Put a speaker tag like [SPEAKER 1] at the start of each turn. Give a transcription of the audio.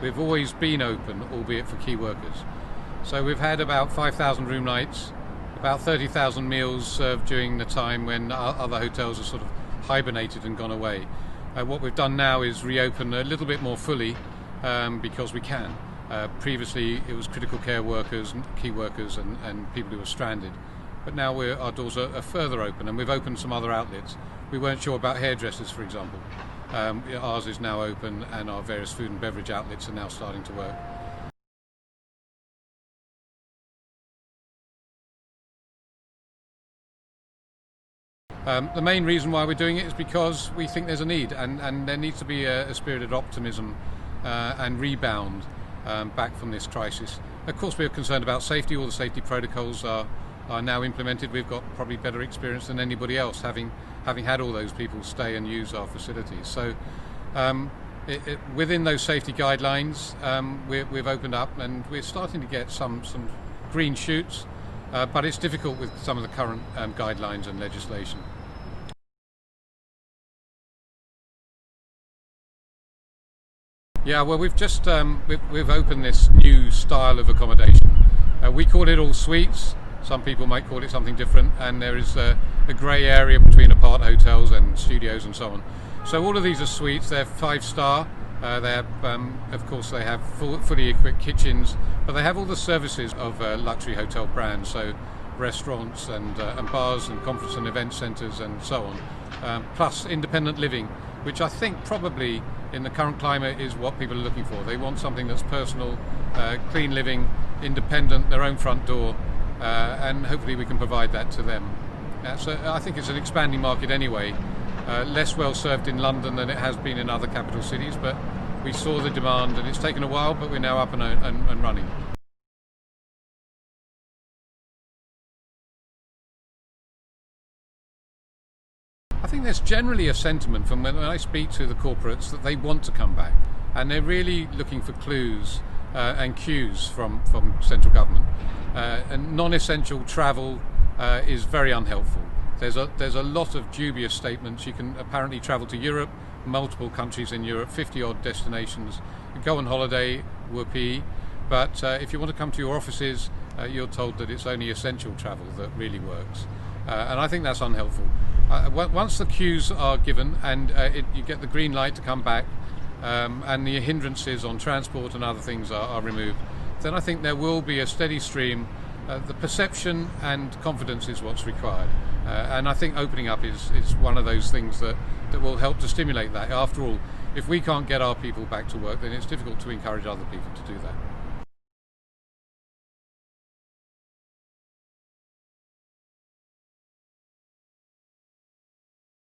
[SPEAKER 1] we've always been open, albeit for key workers. So we've had about 5,000 room nights, about 30,000 meals served during the time when other hotels have sort of hibernated and gone away. What we've done now is reopen a little bit more fully because we can. Previously it was critical care workers, key workers and people who were stranded. But now our doors are further open, and we've opened some other outlets. We weren't sure about hairdressers, for example. Ours is now open, and our various food and beverage outlets are now starting to work. The main reason why we're doing it is because we think there's a need, and there needs to be a spirit of optimism and rebound back from this crisis. Of course, we're concerned about safety. All the safety protocols are now implemented. We've got probably better experience than anybody else, having had all those people stay and use our facilities. So within those safety guidelines, we've opened up, and we're starting to get some green shoots, but it's difficult with some of the current guidelines and legislation. Yeah, well, we've just we've opened this new style of accommodation. We call it all suites. Some people might call it something different, and there is a grey area between apart hotels and studios and so on. So all of these are suites. They're 5-star. Of course, they have fully equipped kitchens, but they have all the services of a luxury hotel brand. So restaurants and bars and conference and event centres and so on. Plus independent living, which I think probably in the current climate is what people are looking for. They want something that's personal, clean living, independent, their own front door. And hopefully we can provide that to them. So I think it's an expanding market anyway, less well served in London than it has been in other capital cities, but we saw the demand, and it's taken a while, but we're now up and running. I think there's generally a sentiment from when I speak to the corporates that they want to come back, and they're really looking for clues and cues from central government. And non-essential travel is very unhelpful. There's a lot of dubious statements. You can apparently travel to Europe, multiple countries in Europe, 50-odd destinations, go on holiday, whoopee, but if you want to come to your offices, you're told that it's only essential travel that really works. And I think that's unhelpful. Once the cues are given and you get the green light to come back, and the hindrances on transport and other things are removed, then I think there will be a steady stream. The perception and confidence is what's required. And I think opening up is one of those things that will help to stimulate that. After all, if we can't get our people back to work, then it's difficult to encourage other people to do that.